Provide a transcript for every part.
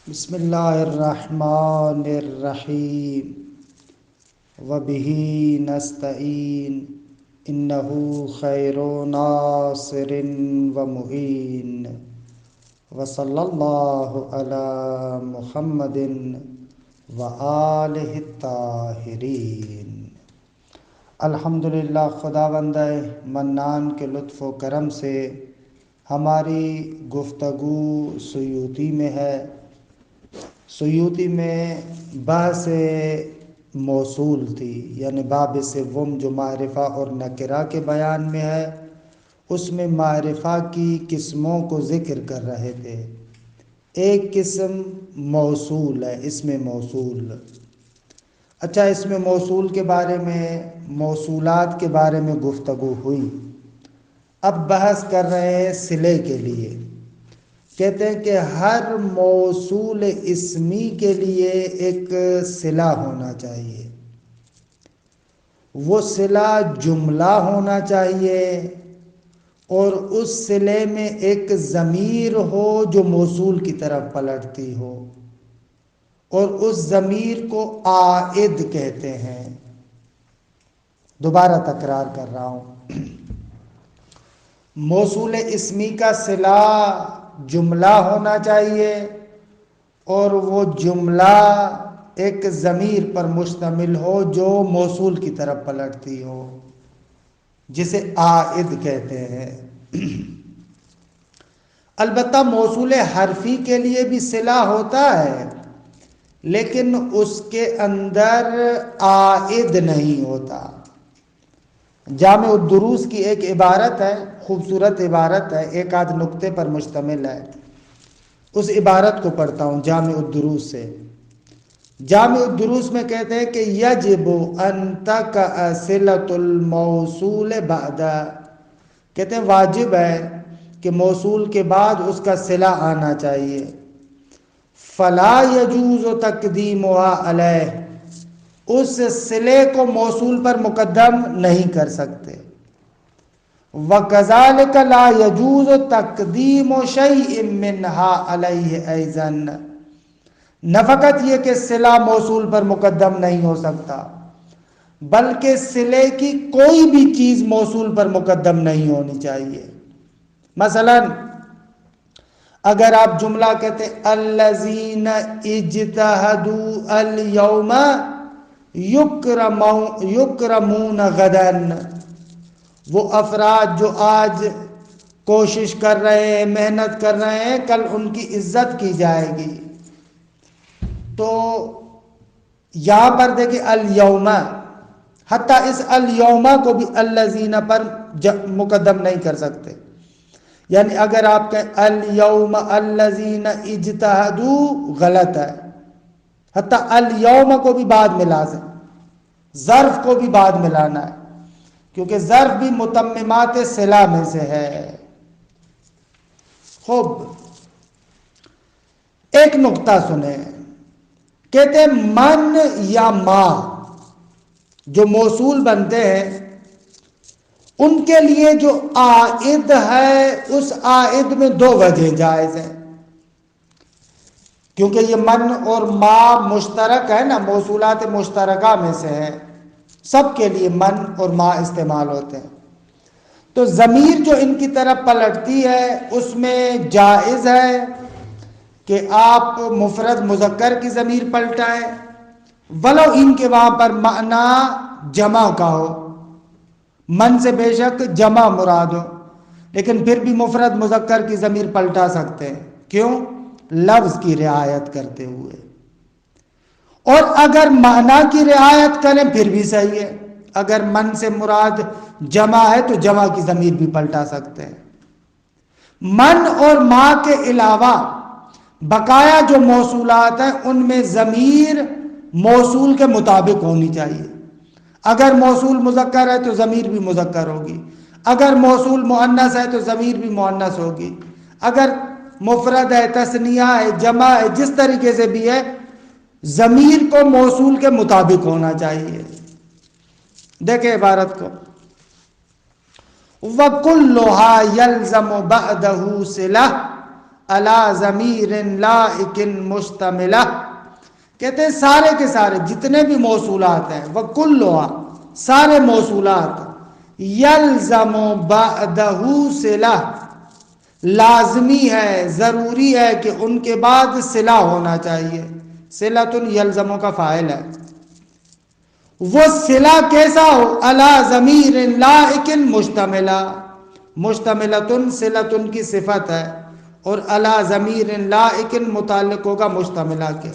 بسم اللہ الرحمن الرحیم وبہ نستعین انہ خیر ناصر ومعین وصلی اللہ علی محمد وآلہ الطاہرین۔ الحمدللہ، خداوند منان کے لطف و کرم سے ہماری گفتگو سیوطی میں ہے۔ سیوطی میں بحث موصول تھی، یعنی باب سوم جو معرفہ اور نکرہ کے بیان میں ہے، اس میں معرفہ کی قسموں کو ذکر کر رہے تھے۔ ایک قسم موصول ہے، اسم موصول۔ اچھا، اسم موصول کے بارے میں، موصولات کے بارے میں گفتگو ہوئی۔ اب بحث کر رہے ہیں صلے کے لیے۔ کہتے ہیں کہ ہر موصول اسمی کے لیے ایک صلہ ہونا چاہیے۔ وہ صلہ جملہ ہونا چاہیے اور اس صلے میں ایک ضمیر ہو جو موصول کی طرف پلٹتی ہو، اور اس ضمیر کو عائد کہتے ہیں۔ دوبارہ تکرار کر رہا ہوں، موصول اسمی کا صلہ جملہ ہونا چاہیے اور وہ جملہ ایک ضمیر پر مشتمل ہو جو موصول کی طرف پلٹتی ہو، جسے عائد کہتے ہیں۔ البتہ موصول حرفی کے لیے بھی صلہ ہوتا ہے، لیکن اس کے اندر عائد نہیں ہوتا۔ جامع الدروس کی ایک عبارت ہے، خوبصورت عبارت ہے، ایک آدھ نقطے پر مشتمل ہے۔ اس عبارت کو پڑھتا ہوں جامع الدروس سے۔ جامع الدروس میں کہتے ہیں کہ یجب ان تقع صلۃ الموصول بعد، کہتے ہیں واجب ہے کہ موصول کے بعد اس کا صلہ آنا چاہیے۔ فلا یجوز تقدیمها علیہ، اس صلے کو موصول پر مقدم نہیں کر سکتے۔ وَكَذَلِكَ لَا يَجُوزُ تَقْدِيمُ شَيْءٍ مِّنْهَا عَلَيْهِ أَيْضًا، نہ فقط یہ کہ صلہ موصول پر مقدم نہیں ہو سکتا، بلکہ صلے کی کوئی بھی چیز موصول پر مقدم نہیں ہونی چاہیے۔ مثلا اگر آپ جملہ کہتے ہیں الذین اجتہدوا اليوم یکرمون غدا، وہ افراد جو آج کوشش کر رہے ہیں، محنت کر رہے ہیں، کل ان کی عزت کی جائے گی۔ تو یہاں پر دیکھیں الیوم، حتیٰ اس الیوم کو بھی الذین پر مقدم نہیں کر سکتے۔ یعنی اگر آپ کہیں الیوم الذین اجتہدوا، غلط ہے۔ حتیٰ الیوم کو بھی بعد میں لازم، ظرف کو بھی بعد میں لانا ہے، کیونکہ ظرف بھی متممات صلہ میں سے ہے۔ خوب، ایک نقطہ سنیں، کہتے ہیں من یا ما جو موصول بنتے ہیں، ان کے لیے جو عائد ہے، اس عائد میں دو وجہ جائز ہیں۔ کیونکہ یہ من اور ما مشترک ہے نا، موصولات مشترکہ میں سے ہے، سب کے لیے من اور ما استعمال ہوتے ہیں۔ تو ضمیر جو ان کی طرف پلٹتی ہے، اس میں جائز ہے کہ آپ مفرد مذکر کی ضمیر پلٹائیں، ولو ان کے وہاں پر معنی جمع کا ہو، من سے بے شک جمع مراد ہو، لیکن پھر بھی مفرد مذکر کی ضمیر پلٹا سکتے ہیں۔ کیوں؟ لفظ کی رعایت کرتے ہوئے۔ اور اگر معنی کی رعایت کریں پھر بھی صحیح ہے۔ اگر من سے مراد جمع ہے تو جمع کی ضمیر بھی پلٹا سکتے ہیں۔ من اور ما کے علاوہ بقایا جو موصولات ہیں، ان میں ضمیر موصول کے مطابق ہونی چاہیے۔ اگر موصول مذکر ہے تو ضمیر بھی مذکر ہوگی، اگر موصول مؤنث ہے تو ضمیر بھی مؤنث ہوگی، اگر مفرد ہے، تثنیہ ہے، جمع ہے، جس طریقے سے بھی ہے، ضمیر کو موصول کے مطابق ہونا چاہیے۔ دیکھیں عبارت کو، وَكُلُّهَا يَلْزَمُ بَعْدَهُ صِلَةٌ، علی ضمیر لائق مشتملہ، کہتے ہیں سارے کے سارے جتنے بھی موصولات ہیں، وکلھا سارے موصولات، یلزم بعدہ صلہ لازمی ہے، ضروری ہے کہ ان کے بعد صلہ ہونا چاہیے. صلۃ یلزم کا فاعل ہے. وہ صلہ کیسا ہو؟ علی ضمیر لائق مشتملہ، مشتملۃ صلۃ کی صفت ہے، اور علی ضمیر لائق متعلق ہوگا مشتملہ کے.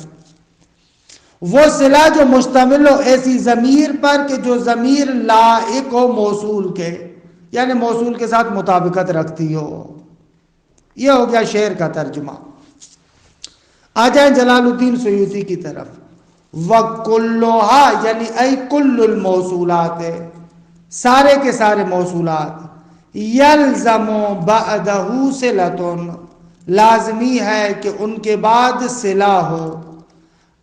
وہ صلہ جو مشتمل ہو ایسی ضمیر پر کہ جو ضمیر لائق ہو موصول کے، یعنی موصول کے ساتھ مطابقت رکھتی ہو. یہ ہو گیا شعر کا ترجمہ. آ جائیں جلال الدین سیوطی کی طرف. وَكُلُّهَا یعنی ای کل الموصولات، سارے کے سارے موصولات، یلزم بعدہ صلۃ لازمی ہے کہ ان کے بعد صلہ ہو،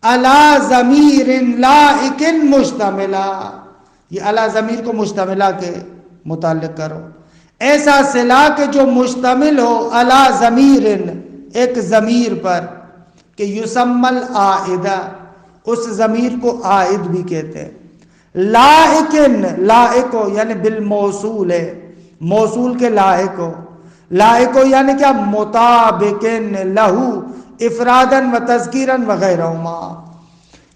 علی ضمیر لائق مشتملہ، یہ علی ضمیر کو مشتملہ کے متعلق کرو، ایسا صلہ کہ جو مشتمل ہو علی ضمیر ایک ضمیر پر، کہ یسمی العائدہ اس ضمیر کو عائد بھی کہتے ہیں. لائق لائق ہو یعنی بالموصول ہے، موصول کے لائق ہو. لائق ہو یعنی کیا؟ مطابق لہو افرادن و تذکیرن وغیرہما،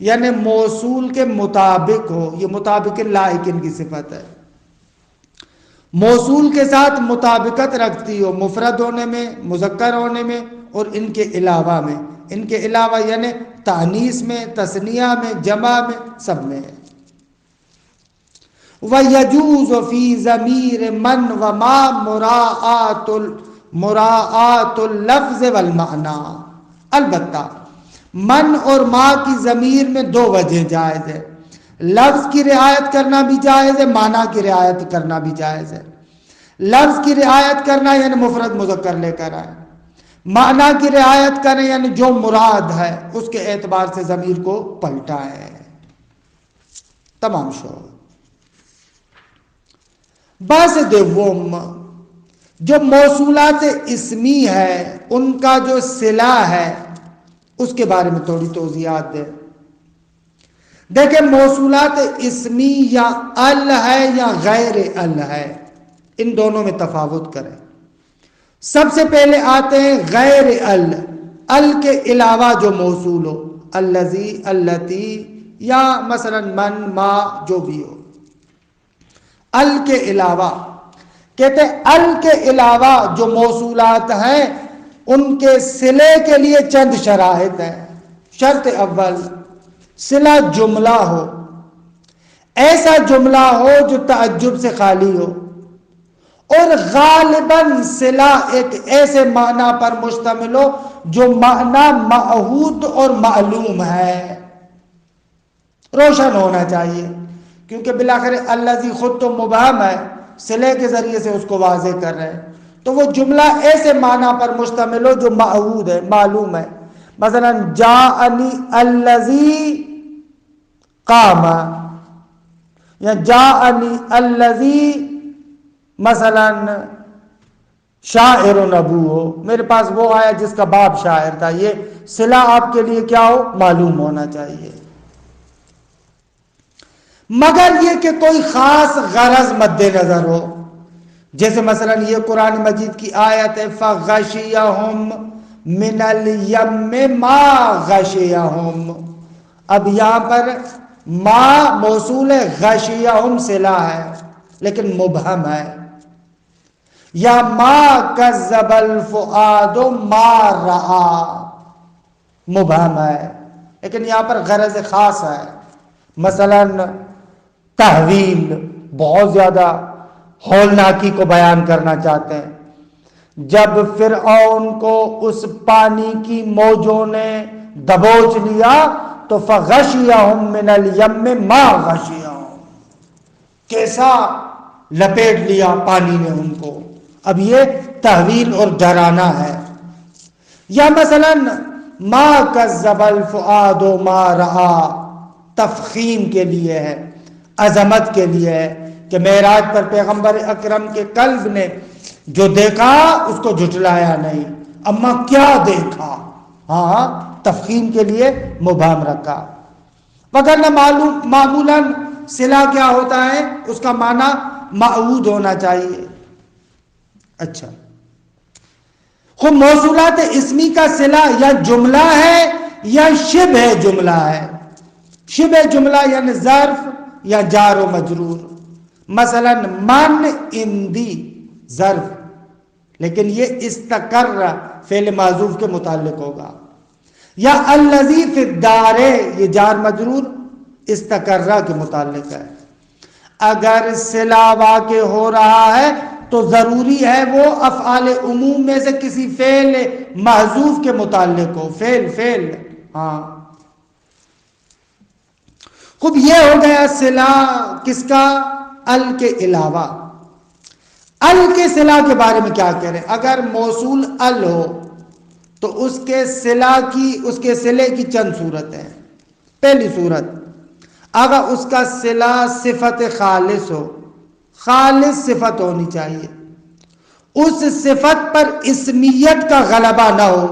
یعنی موصول کے مطابق ہو. یہ مطابق لائقن کی صفت ہے، موصول کے ساتھ مطابقت رکھتی ہو، مفرد ہونے میں، مذکر ہونے میں، اور ان کے علاوہ میں. ان کے علاوہ یعنی تانیث میں، تثنیہ میں، جمع میں، سب میں. وَيَجُوزُ فِي ضَمِيرِ مَنْ وَمَا مُرَاعَاتُ اللَّفْظِ وَالْمَعْنَى. البتہ من اور ما کی ضمیر میں دو وجہ جائز ہے. لفظ کی رعایت کرنا بھی جائز ہے، معنی کی رعایت کرنا بھی جائز ہے. لفظ کی رعایت کرنا یعنی مفرد مذکر لے کر آئے، معنی کی رعایت کریں یعنی جو مراد ہے اس کے اعتبار سے ضمیر کو پلٹا ہے. تمام شو. بس دوم جو موصولات اسمی ہے ان کا جو صلہ ہے اس کے بارے میں تھوڑی توضیحات دیں. دیکھیں موصولات اسمی یا ال ہے یا غیر ال ہے، ان دونوں میں تفاوت کریں. سب سے پہلے آتے ہیں غیر ال، ال کے علاوہ جو موصول ہو، الذی، اللتی، یا مثلا من، ما، جو بھی ہو. ال کے علاوہ کہتے ہیں ال کے علاوہ جو موصولات ہیں ان کے صلے کے لیے چند شرائط ہیں. شرط اول، صلہ جملہ ہو، ایسا جملہ ہو جو تعجب سے خالی ہو، اور غالباً صلہ ایک ایسے معنی پر مشتمل ہو جو معنی معہود اور معلوم ہے. روشن ہونا چاہیے، کیونکہ بالآخر الذی خود تو مبہم ہے، صلے کے ذریعے سے اس کو واضح کر رہے ہیں. تو وہ جملہ ایسے معنی پر مشتمل ہو جو معہود ہے، معلوم ہے. مثلا جاءنی الذی قام، یا جاءنی الذی مثلا شاعر ابو ہو، میرے پاس وہ آیا جس کا باپ شاعر تھا. یہ صلہ آپ کے لیے کیا ہو؟ معلوم ہونا چاہیے. مگر یہ کہ کوئی خاص غرض مد نظر ہو، جیسے مثلا یہ قرآن مجید کی آیت ہے فَغَشِيَهُمْ مِنَ الْيَمِّ مَا غَشِيَهُمْ. اب یہاں پر ما موصول ہے، غشیہم صلہ ہے لیکن مبہم ہے. یا ما کذب الفؤاد ما رآ، مبہم ہے لیکن یہاں پر غرض خاص ہے. مثلا تحویل، بہت زیادہ ہولناکی کو بیان کرنا چاہتے ہیں. جب فرعون کو اس پانی کی موجوں نے دبوچ لیا تو فغشیہم من الیم ما غشیہم، کیسا لپیٹ لیا پانی نے ان کو. اب یہ تحویل اور ڈرانا ہے. یا مثلا ما کذب الفؤاد ما رآ، تفخیم کے لیے ہے، عظمت کے لیے ہے کہ معراج پر پیغمبر اکرم کے قلب نے جو دیکھا اس کو جھٹلایا نہیں. اما کیا دیکھا، ہاں تفخیم کے لیے مبہم رکھا، وگرنہ معمولاً صلہ کیا ہوتا ہے، اس کا معنی معہود ہونا چاہیے۔ اچھا، خب موصولات اسمی کا صلہ یا جملہ ہے یا شبہ جملہ ہے۔ شبہ جملہ یعنی ظرف یا جار و مجرور، مثلا من اندی ظرف، لیکن یہ استقر فعل معذوف کے متعلق ہوگا، یا الذی فی الدار یہ جار مجرور استقرہ کے متعلق ہے۔ اگر صلہ واقع ہو رہا ہے تو ضروری ہے وہ افعال عموم میں سے کسی فعل محذوف کے متعلق ہو، فعل ہاں۔ خب یہ ہو گیا صلہ کس کا، ال کے علاوہ۔ ال کے صلہ کے بارے میں کیا کہہ رہے ہیں؟ اگر موصول ال ہو تو اس کے صلے کی چند صورتیں ہیں۔ پہلی صورت، اگر اس کا صلہ صفت خالص ہو، خالص صفت ہونی چاہیے، اس صفت پر اسمیت کا غلبہ نہ ہو،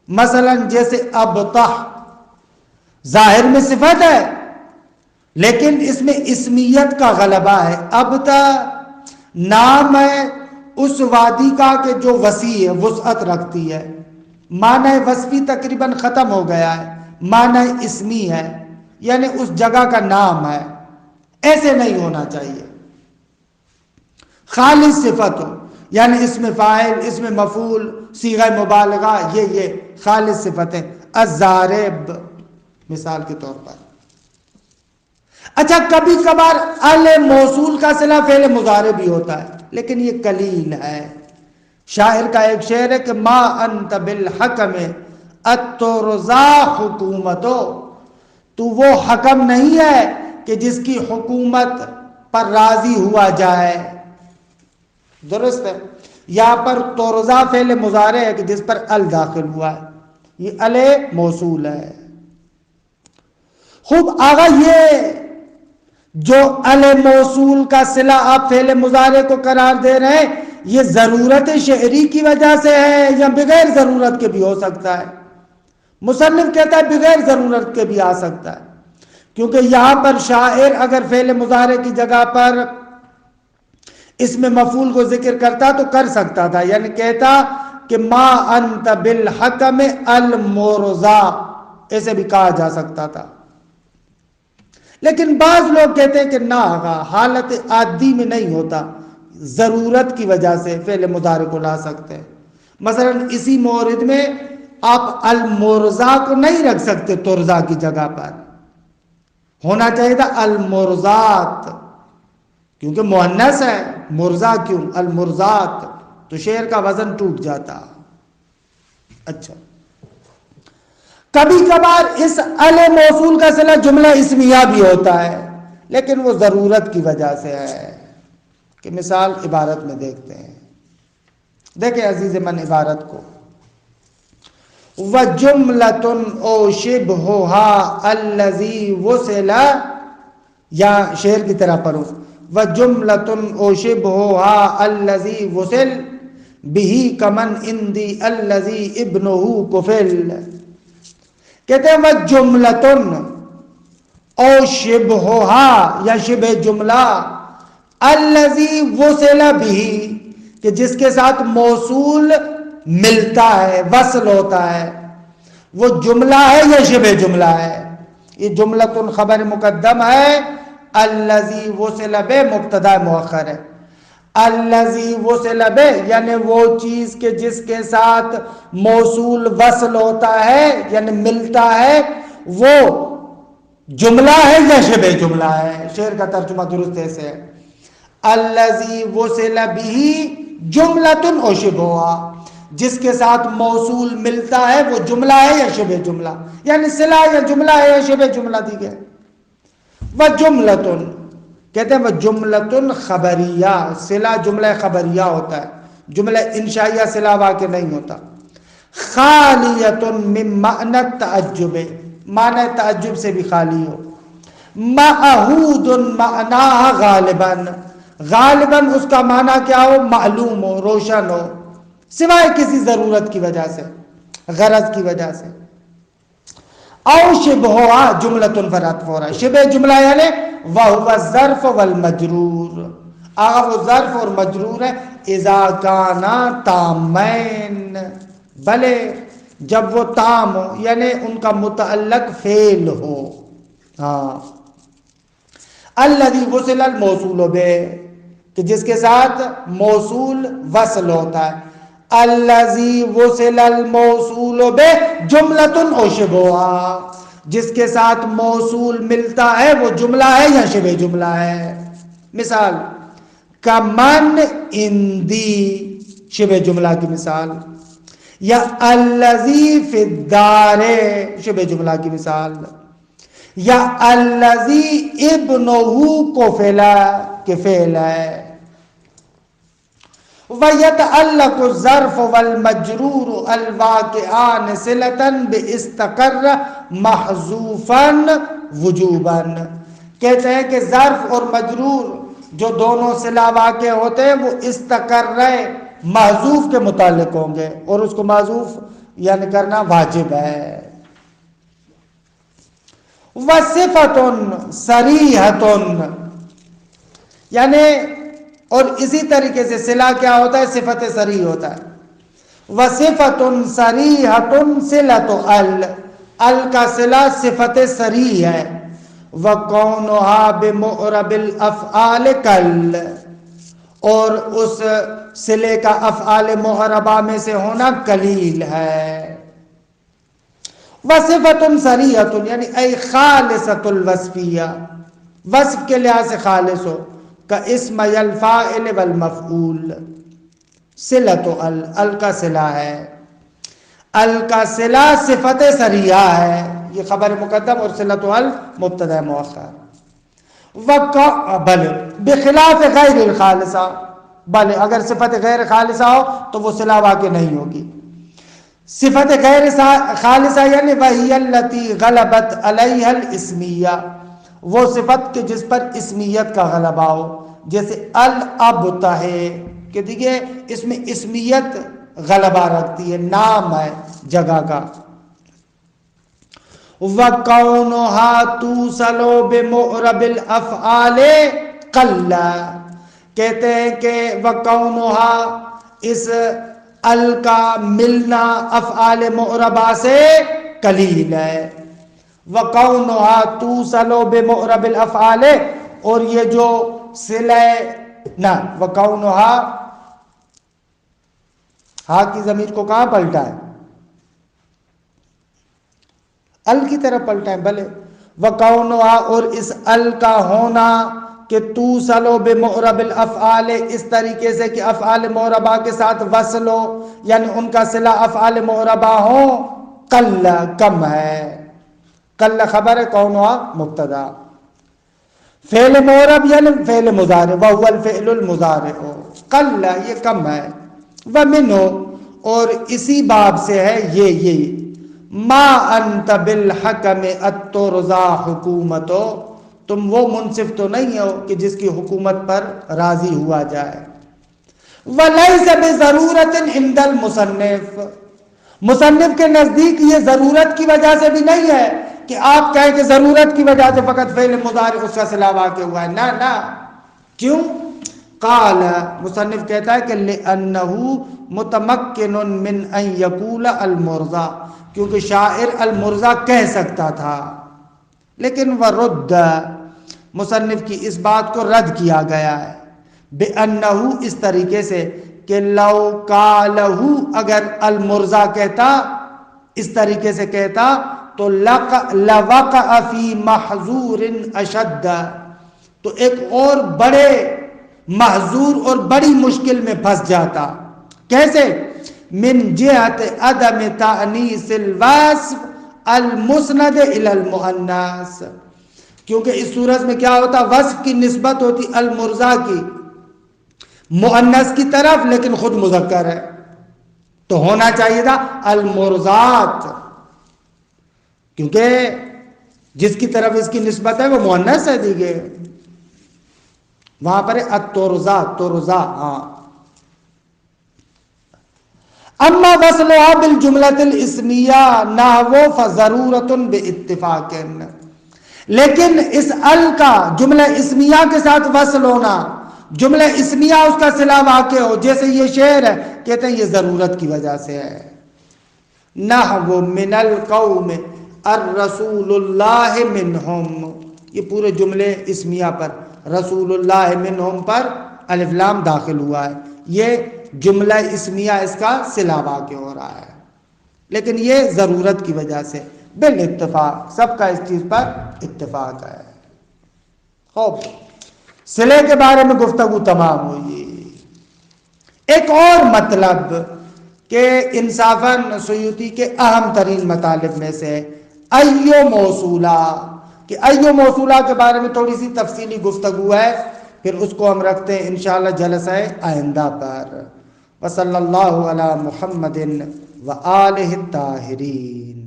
مثلا جیسے ابطح، ظاہر میں صفت ہے لیکن اس میں اسمیت کا غلبہ ہے۔ ابطح نام ہے اس وادی کا کہ جو وسیع ہے، وسعت رکھتی ہے، معنی وصفی تقریباً ختم ہو گیا ہے، معنی اسمی ہے، یعنی اس جگہ کا نام ہے۔ ایسے نہیں ہونا چاہیے، خالص صفت ہو، یعنی اسم فاعل، اسم مفعول، صیغہ مبالغہ، یہ خالص صفتیں، الضارب مثال کے طور پر۔ اچھا، کبھی کبھار ال موصول کا صلہ فعل مضارع بھی ہوتا ہے، لیکن یہ قلیل ہے۔ شاعر کا ایک شعر ہے کہ ما انت بالحکم اترضا حکومتو، تو وہ حکم نہیں ہے کہ جس کی حکومت پر راضی ہوا جائے۔ درست ہے، یہاں پر ترضا فعل مضارع ہے کہ جس پر ال داخل ہوا ہے، یہ ال موصول ہے۔ خوب آگا، یہ جو ال موصول کا صلہ آپ فعل مضارع کو قرار دے رہے ہیں، یہ ضرورت شعری کی وجہ سے ہے یا بغیر ضرورت کے بھی ہو سکتا ہے؟ مصنف کہتا ہے بغیر ضرورت کے بھی آ سکتا ہے، کیونکہ یہاں پر شاعر اگر فعل مضارع کی جگہ پر اس میں مفعول کو ذکر کرتا تو کر سکتا تھا، یعنی کہتا کہ ما انت بالحکم المرضا، ایسے بھی کہا جا سکتا تھا۔ لیکن بعض لوگ کہتے ہیں کہ نہ، حالت عادی میں نہیں ہوتا، ضرورت کی وجہ سے فعل مضارع کو لا سکتے ہیں۔ مثلا اسی مورد میں آپ المرضا کو نہیں رکھ سکتے ترضا کی جگہ پر، ہونا چاہیے تھا المرضات، کیونکہ مؤنث ہے، مرضا کیوں، المرضات، تو شعر کا وزن ٹوٹ جاتا۔ اچھا، کبھی کبھار اس ال موصول کا صلہ جملہ اسمیہ بھی ہوتا ہے، لیکن وہ ضرورت کی وجہ سے ہے، کہ مثال عبارت میں دیکھتے ہیں۔ دیکھیں عزیز من عبارت کو، وَجُمْلَةٌ او شِبْهُهَا الَّذِي وُصِلَ، یا شعر کی طرح پڑھو، وَجُمْلَةٌ او شِبْهُهَا الَّذِي وُصِلْ بِهِ كَمَنْ اِنْدِي الَّذِي ابْنُهُ كُفِلْ۔ کہتے ہیں وَجُمْلَةٌ او شِبْهُهَا یا شبہ جملہ، الَّذِي وُصِلَ بِهِ کہ جس کے ساتھ موصول ملتا ہے، وصل ہوتا ہے، وہ جملہ ہے یا شبہ جملہ ہے؟ یہ جملۃ خبر مقدم ہے، الذی وصل بہ مبتدا مؤخر ہے۔ الذی وصل بہ یعنی وہ چیز کہ جس کے ساتھ موصول وصل ہوتا ہے یعنی ملتا ہے، وہ جملہ ہے یا شبہ جملہ ہے؟ شعر کا ترجمہ درست ایسے ہے، الذی وصل بہ جملۃ او شبہہا، جس کے ساتھ موصول ملتا ہے وہ جملہ ہے یا شبہ جملہ، یعنی صلہ یا جملہ ہے یا شبہ جملہ دی گئے۔ وَجُمْلَةٌ کہتے ہیں وَجُمْلَةٌ خبریہ، صلہ جملہ خبریہ ہوتا ہے، جملہ انشائیہ صلہ واقع نہیں ہوتا۔ خالیۃ من معنی التعجب، معنی تعجب سے بھی خالی ہو۔ معہود معناها غالباً، غالباً اس کا معنی کیا ہو؟ معلوم ہو، روشن ہو، سوائے کسی ضرورت کی وجہ سے، غرض کی وجہ سے. او شبہا جملۃ پر عطف ہو رہا ہے. شبہ جملہ یعنی وہو الظرف والمجرور، وہ ظرف اور مجرور ہے. اذا کانا تامین، بھلے جب وہ تام ہو، یعنی ان کا متعلق فعل ہو. ہاں الذی وصل الموصول بہ، کہ جس کے ساتھ موصول وصل ہوتا ہے. الذی وصل الموصول بہ جملۃ او شبہا، جس کے ساتھ موصول ملتا ہے وہ جملہ ہے یا شبہ جملہ ہے. مثال کمن اندی، شبہ جملہ کی مثال. یا الذی فی الدار، شبہ جملہ کی مثال. یا الذی ابنہ قفلا، کہ فعل ہے. وَيَتَعَلَّقُ الظَّرْفُ وَالْمَجْرُورُ الْوَاقِعَانِ صِلَةً بِاسْتَقَرَّ مَحْذُوفًا وُجُوبًا. کہتے ہیں کہ ظرف اور مجرور جو دونوں صلہ واقع ہوتے ہیں وہ استقر محذوف کے متعلق ہوں گے، اور اس کو محذوف یعنی کرنا واجب ہے. وَصِفَةٌ صَرِیحَةٌ، یعنی اور اسی طریقے سے صلہ کیا ہوتا ہے؟ صفت صریح ہوتا ہے. وَصِفَةٌ صَرِیحَةٌ صِلَةُ ال کا صلہ صفت صریح ہے. وَقَوْنُهَا بِمُعْرَبِ الْأَفْعَالِ کل، اور اس صلے کا افعال معربہ میں سے ہونا قلیل ہے. وَصِفَةٌ صَرِیحَةٌ یعنی ای خالصۃ الوصفیہ، وصف کے لحاظ سے خالص ہو. کا اسم الفاعل والمفعول. صلۃ ال کا صلہ ہے. ال کا صلہ صفت صریحہ ہے، یہ خبر مقدم، اور صلۃ ال مبتدا مؤخر. بل بخلاف غیر الخالصہ، بل اگر صفت غیر خالصہ ہو تو وہ صلہ واقع نہیں ہوگی. صفت غیر خالصہ یعنی وہی التی غلبت علیہ الاسمیہ، وہ صفت کہ جس پر اسمیت کا غلبہ ہو. جیسے الابتہ، کہ دیکھیے اس میں اسمیت غلبہ رکھتی ہے، نام ہے جگہ کا. وَقَوْنُهَا تُوصَلُ بِمُعْرَبِ الْأَفْعَالِ قَلَّ، کہتے ہیں کہ وَقَوْنُهَا اس ال کا ملنا افعال معربہ سے قلیل ہے. وَقَوْنُهَا تُوصَلُ بِمُعْرَبِ الْأَفْعَالِ، اور یہ جو صلہ نہ وَقَوْنُهَا، ہاں کی ضمیر کو کہاں پلٹا ہے؟ ال کی طرف پلٹا ہے. بھلے وَقَوْنُهَا، اور اس ال کا ہونا کہ توصل بمعرب الافعال، اس طریقے سے کہ افعال معربہ کے ساتھ وصل ہو، یعنی ان کا صلہ افعال معربہ ہو. قل کم ہے، قل خبر ہے، قَوْنُهَا مبتدا. فعل معرب یعنی فعل مضارع، وَهُوَ الْفِعْلُ الْمُضَارِعُ. قل یہ کم ہے. وَمِنْهُ، اور اسی باب سے ہے یہ ما انت بالحکم الترضا حکومتو، تم وہ منصف تو نہیں ہو کہ جس کی حکومت پر راضی ہوا جائے. وَلَيْسَ بِضَرُورَةٍ عِنْدَ الْمُصَنِّفِ، مصنف کے نزدیک یہ ضرورت کی وجہ سے بھی نہیں ہے کہ آپ کہیں کہ ضرورت کی وجہ سے فقط فعل مضارع اس کا صلہ واقع ہوا ہے. نہ کیوں؟ قال، مصنف کہتا ہے کہ لِأَنَّهُ مُتَمَكِّنٌ مِّنْ أَنْ يَقُولَ الْمُرْضَى، کیونکہ شاعر المرضى کہہ سکتا تھا. لیکن وَرُدَّ، مصنف کی اس بات کو رد کیا گیا ہے. بِأَنَّهُ، اس طریقے سے کہ لو قالہ، اگر المرضى کہتا، اس طریقے سے کہتا تو لَوَقَعَ فِي مَحْظُورٍ أَشَدَّ، تو ایک اور بڑے محظور اور بڑی مشکل میں پھنس جاتا. کیسے؟ من جہت عدم تأنیس الوصف المسند الی المؤنث، کیونکہ اس صورت میں کیا ہوتا؟ وصف کی نسبت ہوتی المرضى کی مؤنث کی طرف، لیکن خود مذکر ہے، تو ہونا چاہیے تھا المرضات، کیونکہ جس کی طرف اس کی نسبت ہے وہ مؤنث ہے. دیکھیے وہاں پر الترضا، ترضا. ہاں اما وصلها بالجملۃ الاسمیہ نحو فضرورۃ باتفاق، لیکن اس ال کا جملہ اسمیہ کے ساتھ وصل ہونا، جملہ اسمیہ اس کا صلہ واقع ہو، جیسے یہ شعر ہے، کہتے ہیں یہ ضرورت کی وجہ سے ہے. نحو من القوم الرسول اللہ منہم، یہ پورے جملے اسمیہ پر رسول اللہ منہم پر الف لام داخل ہوا ہے، یہ جملہ اسمیہ اس کا صلہ واقع ہو رہا ہے، لیکن یہ ضرورت کی وجہ سے بالاتفاق، سب کا اس چیز پر اتفاق ہے. خوب صلے کے بارے میں گفتگو تمام ہوئی. ایک اور مطلب کہ انصافاً سیوطی کے اہم ترین مطالب میں سے ایو موصولہ، کہ ایو موصولہ کے بارے میں تھوڑی سی تفصیلی گفتگو ہے، پھر اس کو ہم رکھتے ہیں انشاءاللہ جلسہ آئندہ پر. وصلی اللہ علی محمد و آلہ الطاہرین.